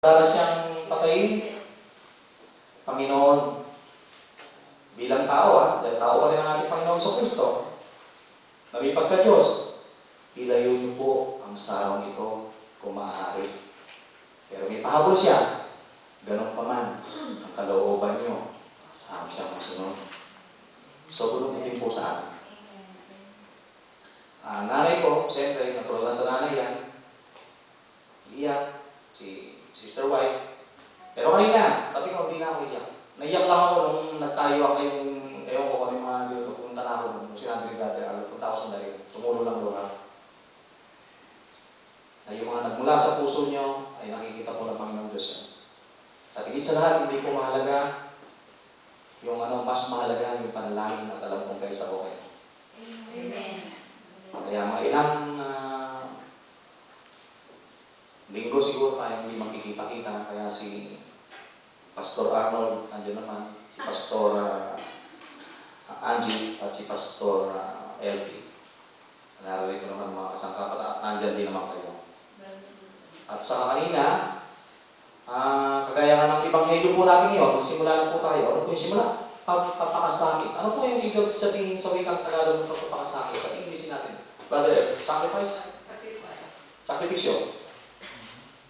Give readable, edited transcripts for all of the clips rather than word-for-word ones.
Para siyang patayin, Panginoon, bilang tao, dahil tao pa rin ang ating Panginoon sa Kristo, na may pagka-Diyos, ilayo niyo po ang sarong ito kung maaari. Pero may pahabol siya, ganun pa man, ang kalooban niyo, siyang masunod. So, tulungan po sa atin. Nanay ko, siyempre, natural na sa nanay yan, iyak, si Sister White. Pero kanina, tabi ko, hindi na ako iyak. Naiyak lang ako nung nagtayo ako yung, ewan ko kung mga dito, pumunta na ako nung sinabi ni Brother, punta ako sa dali, tumulo lang doon ako. Na yung mga nagmula sa puso nyo, ay nakikita po ng Panginoon Diyos yan. At higit sa lahat, hindi po mahalaga yung mas mahalaga yung panalangin at alam kong kaysa ko kayo. Amen. Kaya mga ilang linggo siguro tayo hindi magkikita-kita, kaya si Pastor Arnold, nandiyan naman, si Pastor Angie, at si Pastor LP. Nararito naman mga kasangkapat at nandiyan din naman kayo. At sa kanina, kagaya nga ng Ebanghelyo po natin ngayon, magsimula na po tayo. Ano po yung simula? Pagpapakasakit. Ano po yung ibig sabihin sa wikang Tagalog ng pagpapakasakit? Sa English natin. Brother, sacrifice? Sakripisyo.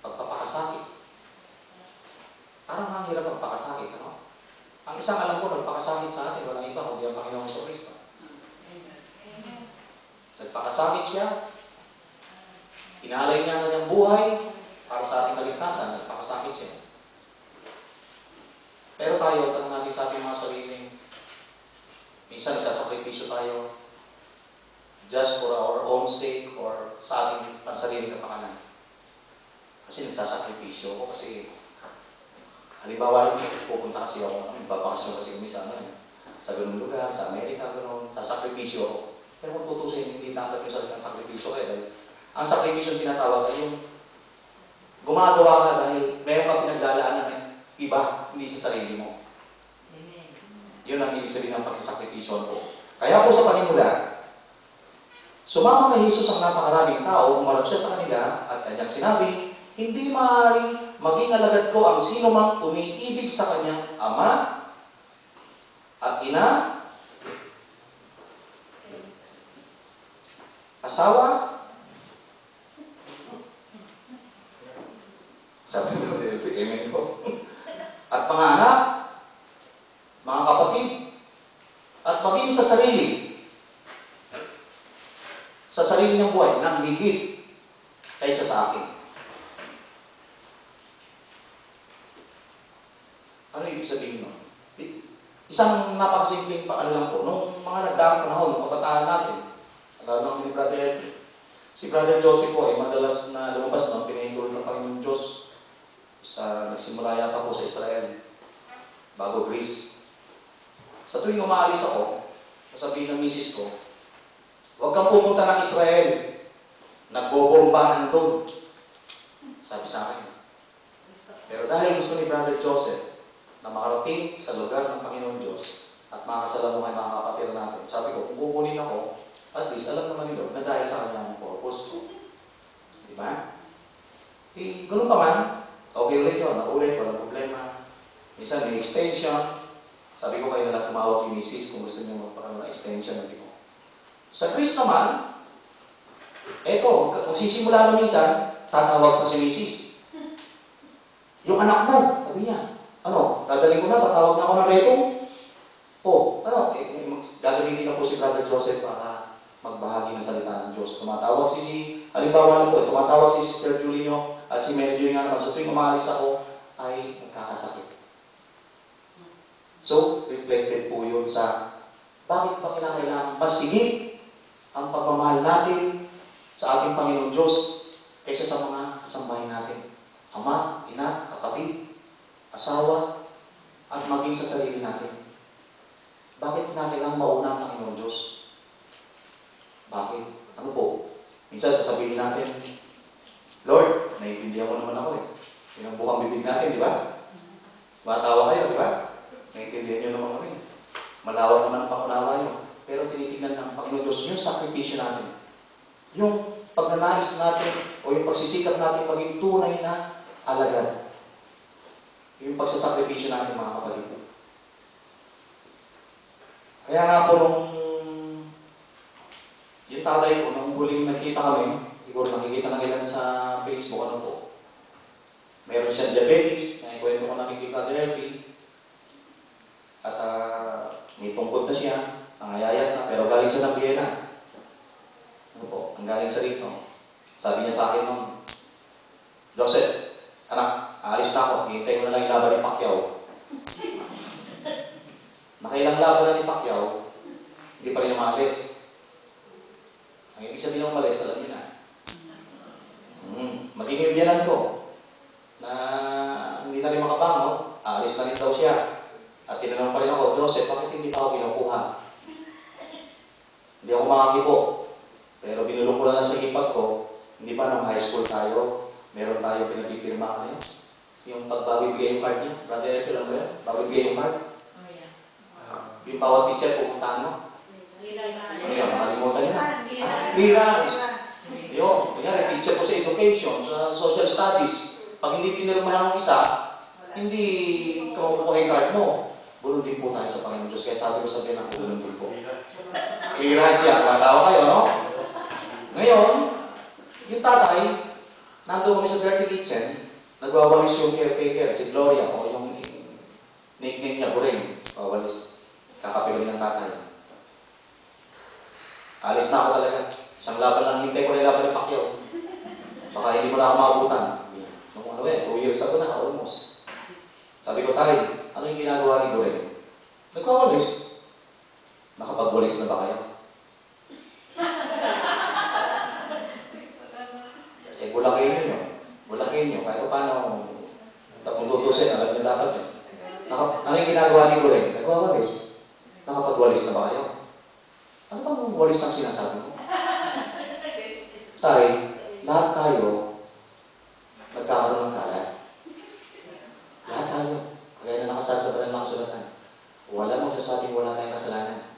Pagpapakasakit. Parang ang hirap magpakasakit, ano? Ang isang alam ko, nagpakasakit sa atin, walang iba, kundi ang Panginoon sa Kristo. Nagpakasakit siya, inalay niya ang kanyang buhay para sa ating kaligtasan, nagpakasakit siya. Pero tayo, tanong natin sa ating mga sarili, minsan nagsasakripisyo tayo just for our own sake or sa ating pansarili kapakanan. Kasi nagsasakripisyo ako kasi halimbawa pupunta kasi ako, babakasyon kasi kami sa ganung lugar, sa Amerika, ganun, sasakripisyo ako. Pero kung tutusin, hindi dapat yung salitang sakripisyo kayo. Dahil ang sakripisyo tinatawag ay yung gumagawa ka dahil meron ka pinaglalaanan ng iba, hindi sa sarili mo. Amen. Yun ang ibig sabihin ng pagsasakripisyo ko. Kaya po sa panimula, sumama kay Jesus ang napakaraming tao, umarap siya sa kanila at kanyang sinabi, hindi maaari maging alagad ko ang sino mang umiibig sa kanyang ama at ina, asawa, sabi ko, amen ko, at mga anak, mga kapatid, at maging sa sarili niyang buhay, nang higit kaysa sa akin. Ano ibig sabihin nun? Isang napakasimpleng paano lang po, nung mga nagdaang panahon, nung kabataan natin, lalo ni Brother, si Brother Joseph po ay madalas na lumabas ng pinahintulong ng Panginoon Diyos sa nagsimula yata po sa Israel, bago Greece. Sa tuwing umaalis ako, sasabihin ng misis ko, huwag kang pumunta ng Israel, nagbobombahan doon. Sabi sa akin. Pero dahil gusto ni Brother Joseph na makarating sa lugar ng Panginoon Diyos at makasalamuhan mga kapatid natin, sabi ko, kung kukunin ako, at least alam naman nila na dahil sa kanyang purpose ko. Di ba? Ganun pa man, okay ulit yun, naulit, walang problema. Minsan may extension. Sabi ko kayo na lang tumawag yung misis kung gusto niyo magpakaroon ng extension. Sabi ko. Sa Chris naman, eto, kung sisimula na minsan, tatawag pa si misis. Yung anak mo, sabi niya, dadaling ko na, tatawag na ako ng retong. Gagawin din na po si Brother Joseph para magbahagi ng salita ng Diyos. Tumatawag halimbawa na po, tumatawag si Sister Julino at si Medyo nga naman. So tuwing umalis ako, ay nagkakasakit. So, reflected po yun sa bakit pa kailangan mas higit ang pagmamahal natin sa ating Panginoon Diyos kaysa sa mga kasambahay natin. Ama, ina, kapatid, asawa, at maging sa sarili natin. Bakit kailangan mauna ang Panginoon Diyos? Bakit? Ano po? Minsan sasabihin natin, Lord, naiintindihan mo naman ako eh. Yun ang bukang bibig natin, di ba? Matawa kayo, di ba? Naiintindihan nyo naman kami. Malawak naman ang pangunawa nyo. Pero tinitingnan ng Panginoon Diyos yung sakripisyo natin. Yung pagnanais natin o yung pagsisikap natin maging tunay na alagad. Yung pagsasakripisyo natin mga kapatid. Kaya nga po nung yung tatay ko, nung huling nakita kami, siguro nakikita na ilan sa Facebook, ano po, meron siyang diabetes, na ikwento ko nakikita sa LP, at may tungkod na siya, nangayayat na, pero galing siya ng Vienna. Ano po, ang galing sa rito. Sabi niya sa akin nung, Joseph, anak, aalis na ako, hihintay ko na lang yung laban ni Pacquiao. Nakailang laban na ni Pacquiao, hindi pa rin umalis. Ang ibig sabihin ng umalis, alam niyo na. Maging yung biyanan ko, na hindi na rin makabangon, aalis na rin daw siya. At tinanong pa rin ako, Joseph, bakit hindi pa ako kinukuha? Hindi ako makakipo. Pero binulong ko lang sa hipag ko, hindi ba nung high school tayo, meron tayo pinagpipirma yun? Yung pagbawibigay yung card niya. Brother Ethel, alam mo yun? Bawibigay yung card. Oh, yeah. Yung bawat teacher, pupuntahan mo. Ano yun? Nakalimutan nyo na. Clearance. Yun. Kaya teacher ko sa education, sa social studies. Pag hindi pinirmahan ng isa, hindi ka makukuha yung card mo. Bulong din po tayo sa Panginoon Diyos. Kaya sabi ko sa pinang bulong din po. Clearance yan. Matawa kayo, no? Ngayon, yung tatay, nandun kami sa dirty kitchen, nagwawalis yung caretaker, si Gloria, o yung nickname niya, Buring. Wawalis. Kakapilig ng tatay. Alis na ako talaga. Isang laban lang, hintay ko na yung laban ni Pacquiao. Baka hindi mo na ako maabutan. Nung ano 2 years ago na, almost. Sabi ko, tay, ano yung ginagawa ni Buring? Nagwawalis. Nakapagwalis na ba kayo? Bulakin nyo. Bulakin nyo. Kahit paano, kung tutusin, alam nyo dapat yun. Ano yung ginagawa ni Buring? Nagwawalis. Nakapagwalis na ba kayo? Ano bang walis ang sinasabi mo? Tay, lahat tayo nagkakaroon ng kalat. Lahat tayo. Kagaya na nakasad sa banal ng kasulatan. Wala magsasabing wala tayong kasalanan.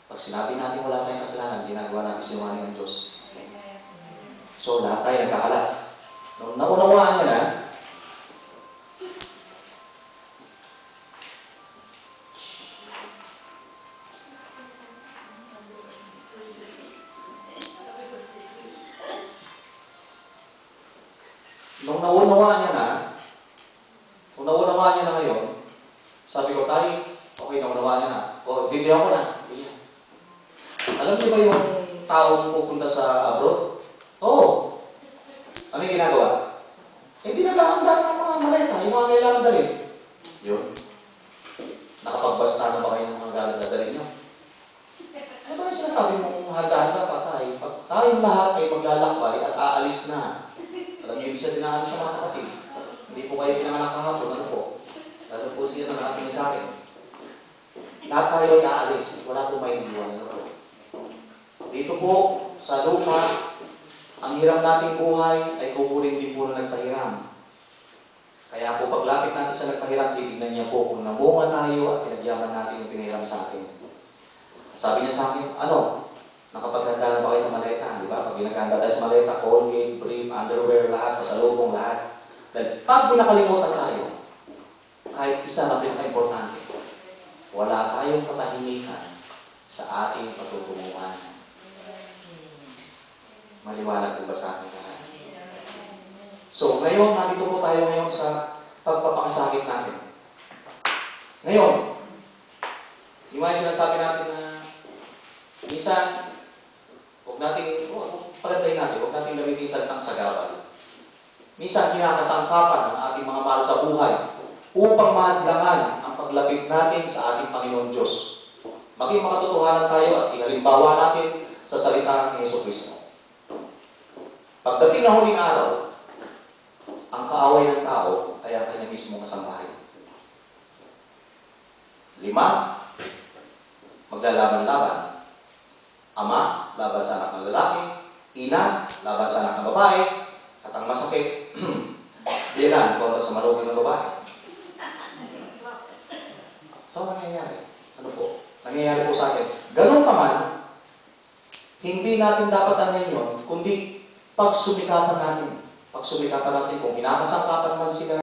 Pag sinabi natin wala tayong kasalanan, ginagawa natin sinungaling ng Diyos. So, lahat tayo nagkakalat. Nung naunawaan nyo na, nung naunawaan nyo na ngayon, sabi ko, tay, okay, naunawaan nyo na. O, bibigyan ko na. Alam niyo ba yung taong pupunta sa abroad? Oo. Ano yung ginagawa? Hindi naghahanda ng mga maleta, yung mga kailangan dalhin. Yun. Nakapagbasta na ba kayo ng mga dadalhin nyo? Ano ba yung sinasabi mong handa-handa pa tayo? Pag tayong lahat ay maglalakbay at aalis na. Alam niyo, ibig sabihin na sa mga kapatid. Hindi po kayo pinanganak kahapon, ano po? Lalo po siya ng ating sa akin. Lahat tayo ay aalis. Wala po may iwan. Ano po? Dito po, sa lupa, ang hiram nating buhay ay kukunin din po na nagpahiram. Kaya po paglapit natin sa nagpahiram, titignan niya po kung namunga tayo at pinagyaman natin yung pinahiram sa atin. Sabi niya sa akin, ano? Nakapaghanda na ba kayo sa maleta? Di ba? Pag ginaghanda tayo sa maleta, Colgate, brief, underwear, lahat, pasalubong, lahat. Dahil pag pinakalimutan tayo, kahit isa na pinaka-importante, wala tayong katahimikan sa ating patutunguhan. Maliwanag po ba sa akin lahat? So, ngayon, nandito po tayo ngayon sa pagpapakasakit natin. Ngayon, yung mga sinasabi natin na minsan, huwag natin, pagandahin natin, huwag natin gamitin salitang sagabal. Minsan, kinakasangkapan ng ating mga mahal sa buhay upang mahadlangan ang paglapit natin sa ating Panginoon Diyos. Maging makatotohanan tayo at ihalimbawa natin sa salita ni Jesucristo. Pagdating na huling araw, ang kaaway ng tao ay ang kanya mismo kasambahay. 5, maglalaban-laban. Ama, laban sa anak ng lalaki. Ina, laban sa anak ng babae. At ang masakit, dinan, kontra sa maruging ng babae. So, nangyayari? Ano po? Nangyayari po sa akin. Ganun pa man, hindi natin dapat anayin yun, kundi pagsumikapan natin. Pagsumikapan natin kung kinakasangkapan man sila